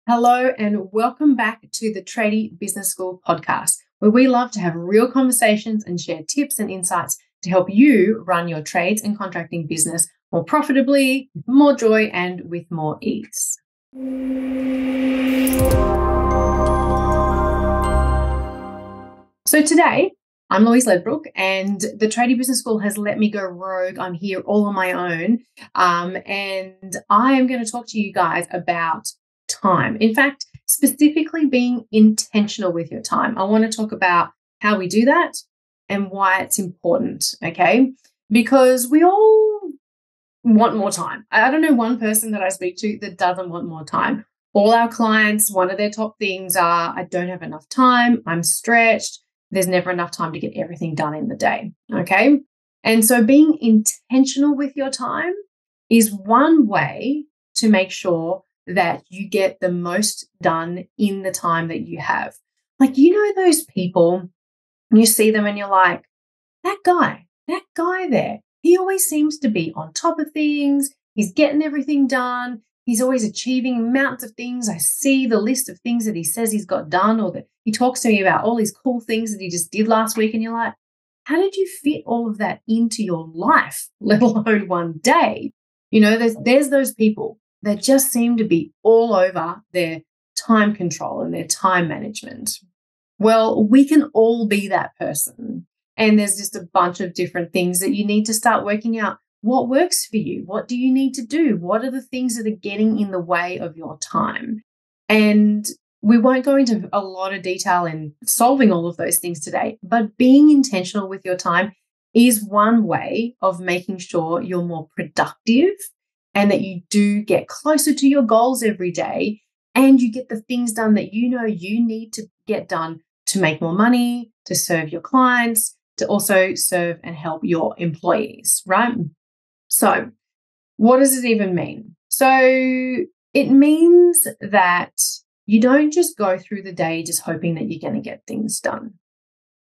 Hello and welcome back to the Tradie Business School podcast, where we love to have real conversations and share tips and insights to help you run your trades and contracting business more profitably, with more joy, and with more ease. So today, I'm Louise Ledbrook, and the Tradie Business School has let me go rogue. I'm here all on my own, and I am going to talk to you guys about time. In fact, specifically being intentional with your time. I want to talk about how we do that and why it's important, okay? Because we all want more time. I don't know one person that I speak to that doesn't want more time. All our clients, one of their top things are, I don't have enough time, I'm stretched, there's never enough time to get everything done in the day, okay? And so being intentional with your time is one way to make sure that you get the most done in the time that you have. Like, you know, those people, you see them and you're like, that guy there, he always seems to be on top of things. He's getting everything done. He's always achieving amounts of things. I see the list of things that he says he's got done, or that he talks to me about all these cool things that he just did last week. And you're like, how did you fit all of that into your life, let alone one day? You know, there's those people that just seem to be all over their time control and their time management. Well, we can all be that person. And there's just a bunch of different things that you need to start working out. What works for you? What do you need to do? What are the things that are getting in the way of your time? And we won't go into a lot of detail in solving all of those things today, but being intentional with your time is one way of making sure you're more productive and that you do get closer to your goals every day, and you get the things done that you know you need to get done to make more money, to serve your clients, to also serve and help your employees, right? So what does it even mean? So it means that you don't just go through the day just hoping that you're going to get things done.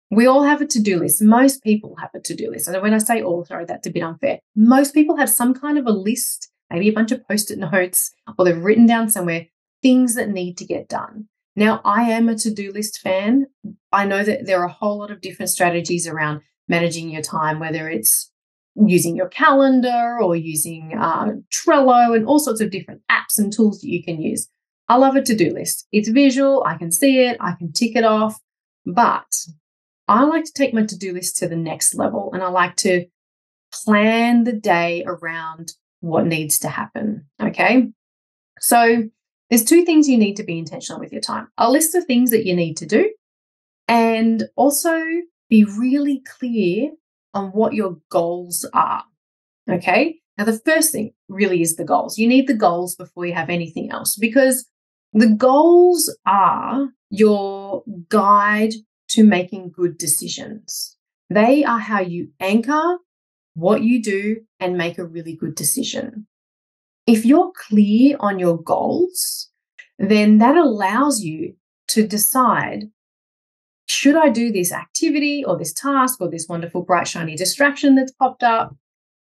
We all have a to-do list. Most people have a to-do list. And when I say all, sorry, that's a bit unfair. Most people have some kind of a list, maybe a bunch of Post-it notes, or they've written down somewhere things that need to get done. Now, I am a to-do list fan. I know that there are a whole lot of different strategies around managing your time, whether it's using your calendar or using Trello and all sorts of different apps and tools that you can use. I love a to-do list. It's visual. I can see it. I can tick it off. But I like to take my to-do list to the next level, and I like to plan the day around what needs to happen, okay? So there's two things you need to be intentional with your time. A list of things that you need to do, and also be really clear on what your goals are, okay? Now, the first thing really is the goals. You need the goals before you have anything else, because the goals are your guide to making good decisions. They are how you anchor what you do and make a really good decision. If you're clear on your goals, then that allows you to decide, should I do this activity or this task or this wonderful, bright, shiny distraction that's popped up,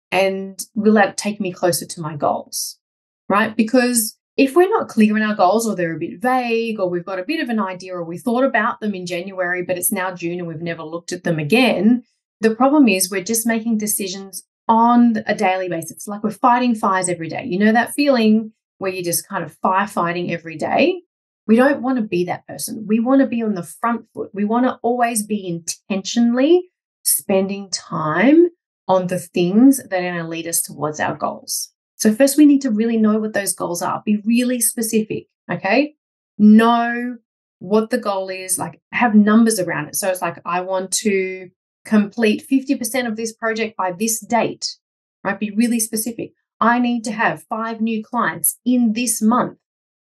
and will that take me closer to my goals, right? Because if we're not clear in our goals, or they're a bit vague, or we've got a bit of an idea, or we thought about them in January, but it's now June and we've never looked at them again, the problem is we're just making decisions on a daily basis. It's like we're fighting fires every day. You know that feeling where you're just kind of firefighting every day? We don't want to be that person. We want to be on the front foot. We want to always be intentionally spending time on the things that are going to lead us towards our goals. So first, we need to really know what those goals are. Be really specific, okay? Know what the goal is, like have numbers around it. So it's like, I want to complete 50% of this project by this date, right? Be really specific. I need to have 5 new clients in this month,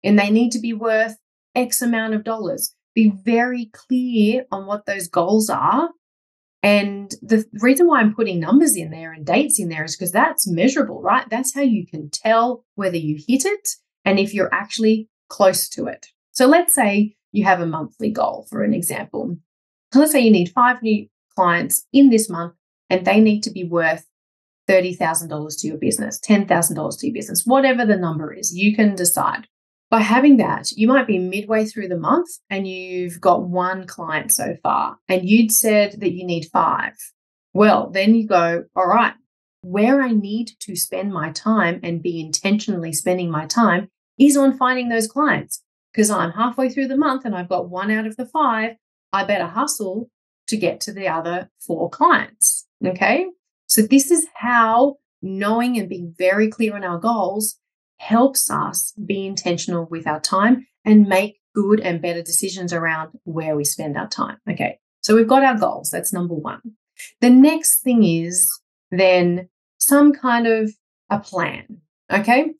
and they need to be worth X amount of dollars. Be very clear on what those goals are. And the reason why I'm putting numbers in there and dates in there is because that's measurable, right? That's how you can tell whether you hit it and if you're actually close to it. So let's say you have a monthly goal, for an example. So let's say you need 5 new clients in this month, and they need to be worth $30,000 to your business, $10,000 to your business, whatever the number is, you can decide. By having that, you might be midway through the month and you've got one client so far, and you'd said that you need 5. Well, then you go, all right, where I need to spend my time and be intentionally spending my time is on finding those clients, because I'm halfway through the month and I've got 1 out of the 5. I better hustle to get to the other 4 clients. Okay. So this is how knowing and being very clear on our goals helps us be intentional with our time and make good and better decisions around where we spend our time. Okay. So we've got our goals. That's number 1. The next thing is then some kind of a plan. Okay.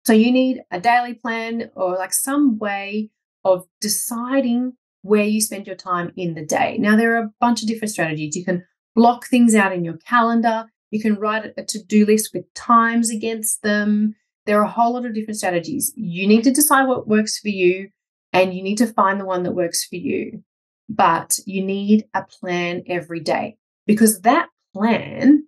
So you need a daily plan or like some way of deciding where you spend your time in the day. Now, there are a bunch of different strategies. You can block things out in your calendar. You can write a to-do list with times against them. There are a whole lot of different strategies. You need to decide what works for you, and you need to find the one that works for you. But you need a plan every day, because that plan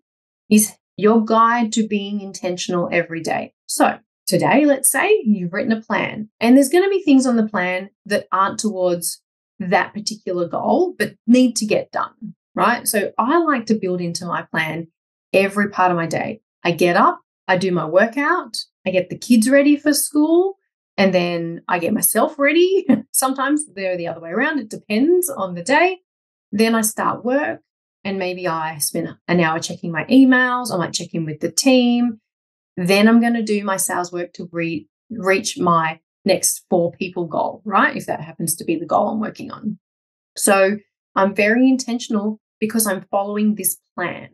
is your guide to being intentional every day. So today, let's say you've written a plan, and there's going to be things on the plan that aren't towards that particular goal, but need to get done, right? So I like to build into my plan every part of my day. I get up, I do my workout, I get the kids ready for school, and then I get myself ready. Sometimes they're the other way around. It depends on the day. Then I start work, and maybe I spend an hour checking my emails. I might check in with the team. Then I'm going to do my sales work to reach my next 4 people goal, right? If that happens to be the goal I'm working on. So I'm very intentional because I'm following this plan,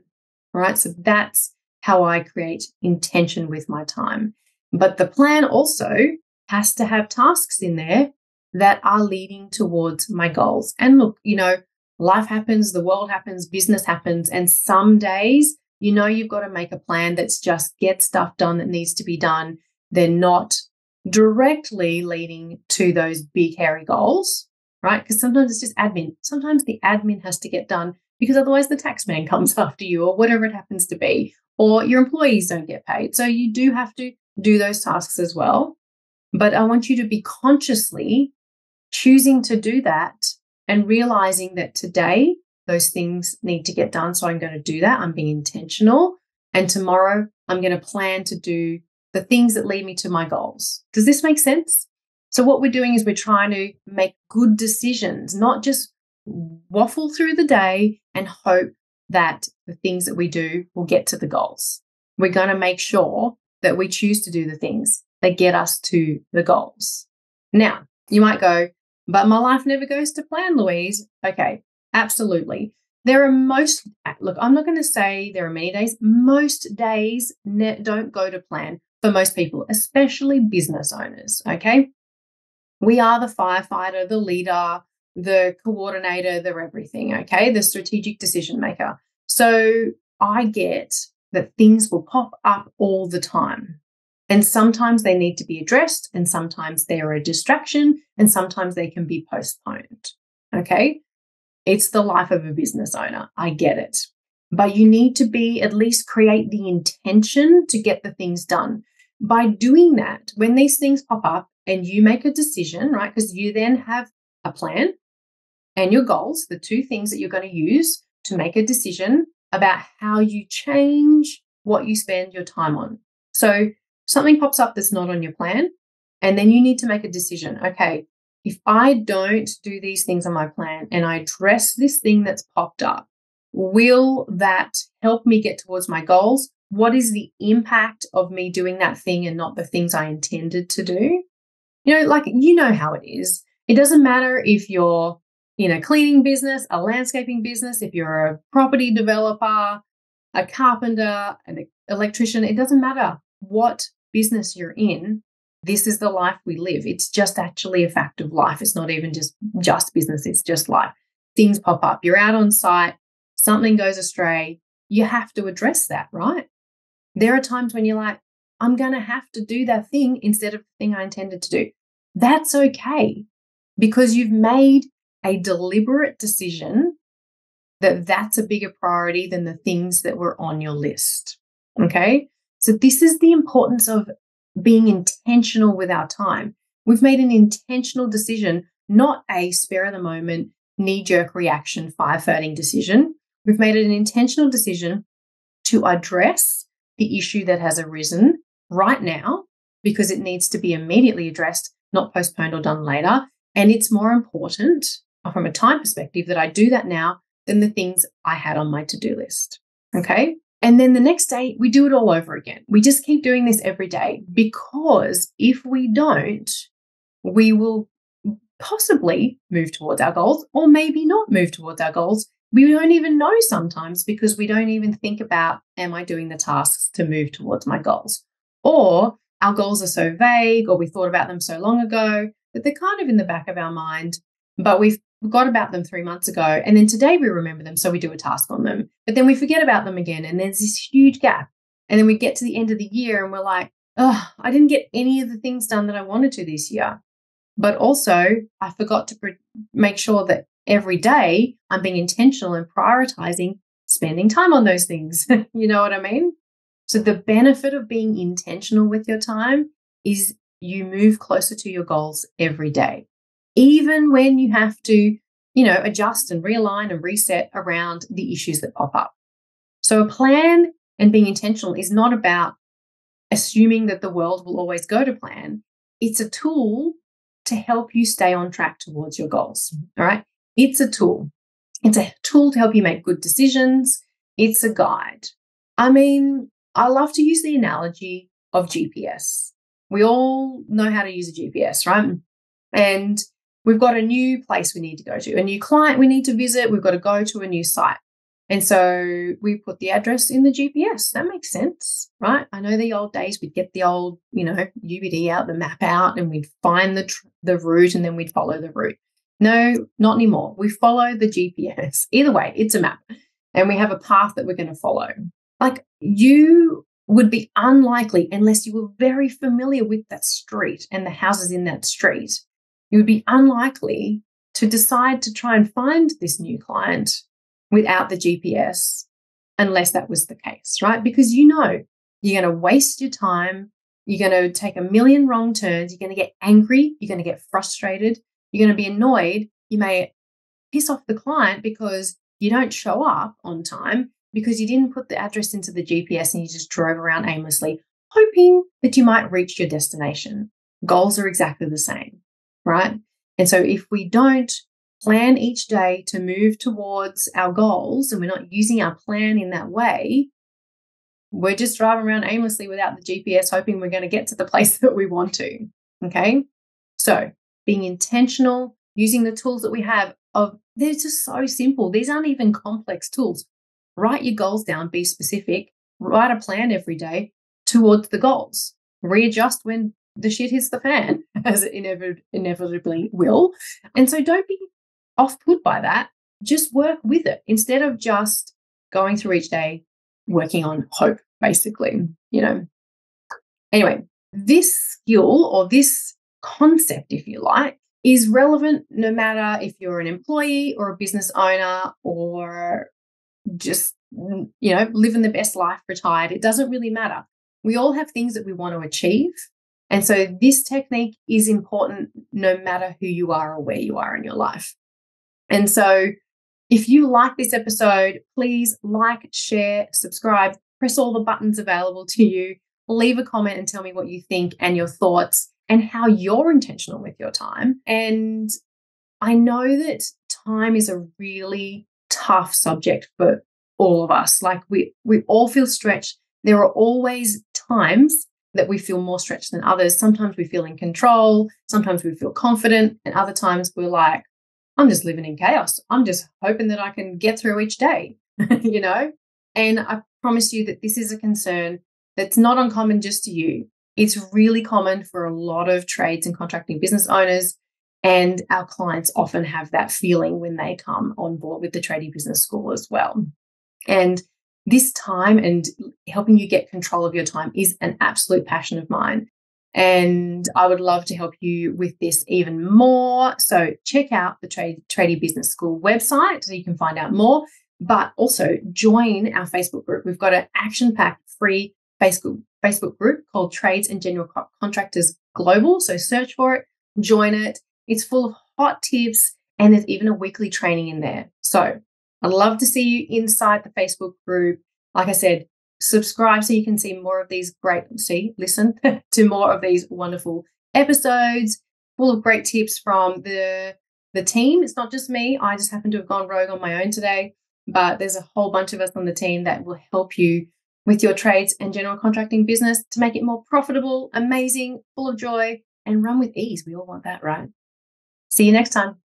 right? So that's how I create intention with my time. But the plan also has to have tasks in there that are leading towards my goals. And look, life happens, the world happens, business happens, and some days, you've got to make a plan that's just get stuff done that needs to be done. They're not directly leading to those big, hairy goals, right? Because sometimes it's just admin. Sometimes the admin has to get done because otherwise the tax man comes after you, or whatever it happens to be, or your employees don't get paid. So you do have to do those tasks as well. But I want you to be consciously choosing to do that and realizing that today those things need to get done. So I'm going to do that. I'm being intentional. And tomorrow I'm going to plan to do the things that lead me to my goals. Does this make sense? So what we're doing is we're trying to make good decisions, not just waffle through the day and hope that the things that we do will get to the goals. We're going to make sure that we choose to do the things that get us to the goals. Now, you might go, but my life never goes to plan, Louise. Okay, absolutely. I'm not going to say there are many days. Most days don't go to plan for most people, especially business owners, okay? We are the firefighter, the leader, the coordinator, the everything, okay? The strategic decision maker. So I get that things will pop up all the time. And sometimes they need to be addressed, and sometimes they're a distraction, and sometimes they can be postponed, okay? It's the life of a business owner. I get it. But you need to at least create the intention to get the things done. By doing that, when these things pop up and you make a decision, right, because you then have a plan and your goals, the 2 things that you're going to use to make a decision about how you change what you spend your time on. So something pops up that's not on your plan, and then you need to make a decision. Okay, if I don't do these things on my plan and I address this thing that's popped up, will that help me get towards my goals? What is the impact of me doing that thing and not the things I intended to do? How it is. It doesn't matter if you're in a cleaning business, a landscaping business, if you're a property developer, a carpenter, an electrician. It doesn't matter what business you're in. This is the life we live. It's just actually a fact of life. It's not even just business. It's just life. Things pop up. You're out on site. Something goes astray. You have to address that, right? There are times when you're like, I'm going to have to do that thing instead of the thing I intended to do. That's okay, because you've made a deliberate decision that that's a bigger priority than the things that were on your list. Okay? So this is the importance of being intentional with our time. We've made an intentional decision, not a spare of the moment, knee-jerk reaction, firefighting decision. We've made an intentional decision to address the issue that has arisen right now because it needs to be immediately addressed, not postponed or done later. And it's more important from a time perspective that I do that now than the things I had on my to-do list. Okay. And then the next day, we do it all over again. We just keep doing this every day because if we don't, we will possibly move towards our goals or maybe not move towards our goals. We don't even know sometimes because we don't even think about, am I doing the tasks to move towards my goals? Or our goals are so vague or we thought about them so long ago that they're kind of in the back of our mind, but we've forgot about them 3 months ago. And then today we remember them, so we do a task on them. But then we forget about them again and there's this huge gap. And then we get to the end of the year and we're like, oh, I didn't get any of the things done that I wanted to this year. But also, I forgot to make sure that every day I'm being intentional and prioritizing spending time on those things. You know what I mean? So the benefit of being intentional with your time is you move closer to your goals every day, even when you have to, adjust and realign and reset around the issues that pop up. So a plan and being intentional is not about assuming that the world will always go to plan. It's a tool to help you stay on track towards your goals. All right. It's a tool. It's a tool to help you make good decisions. It's a guide. I mean, I love to use the analogy of GPS. We all know how to use a GPS, right? And we've got a new place we need to go to, a new client we need to visit. We've got to go to a new site. And so we put the address in the GPS. That makes sense, right? I know the old days we'd get the old, UBD out, the map out, and we'd find the route and then we'd follow the route. No, not anymore. We follow the GPS. Either way, it's a map and we have a path that we're going to follow. Like you would be unlikely, unless you were very familiar with that street and the houses in that street, you would be unlikely to decide to try and find this new client without the GPS, unless that was the case, right? Because you're going to waste your time. You're going to take a million wrong turns. You're going to get angry. You're going to get frustrated. You're going to be annoyed. You may piss off the client because you don't show up on time because you didn't put the address into the GPS and you just drove around aimlessly, hoping that you might reach your destination. Goals are exactly the same, right? And so if we don't plan each day to move towards our goals and we're not using our plan in that way, we're just driving around aimlessly without the GPS, hoping we're going to get to the place that we want to. Okay. So being intentional, using the tools that we have, they're just so simple. These aren't even complex tools. Write your goals down, be specific, write a plan every day towards the goals. Readjust when the shit hits the fan, as it inevitably will. And so don't be off-put by that. Just work with it instead of just going through each day working on hope, basically, Anyway, this skill or this concept, if you like, is relevant no matter if you're an employee or a business owner or just, living the best life retired. It doesn't really matter. We all have things that we want to achieve. And so this technique is important no matter who you are or where you are in your life. And so if you like this episode, please like, share, subscribe, press all the buttons available to you, leave a comment and tell me what you think and your thoughts and how you're intentional with your time. And I know that time is a really tough subject for all of us. Like we all feel stretched. There are always times that we feel more stretched than others. Sometimes we feel in control. Sometimes we feel confident. And other times we're like, I'm just living in chaos. I'm just hoping that I can get through each day, And I promise you that this is a concern that's not uncommon just to you. It's really common for a lot of trades and contracting business owners. And our clients often have that feeling when they come on board with the Tradie Business School as well. And this time and helping you get control of your time is an absolute passion of mine. And I would love to help you with this even more. So check out the Tradie Business School website so you can find out more, but also join our Facebook group. We've got an action-packed free Facebook group called Trades and General Contractors Global. So search for it. join it. It's full of hot tips, and there's even a weekly training in there. So I'd love to see you inside the Facebook group. Like I said, subscribe so you can see more of these listen to more of these wonderful episodes full of great tips from the team. It's not just me. I just happen to have gone rogue on my own today, but there's a whole bunch of us on the team that will help you with your trades and general contracting business to make it more profitable, amazing, full of joy, and run with ease. We all want that, right? See you next time.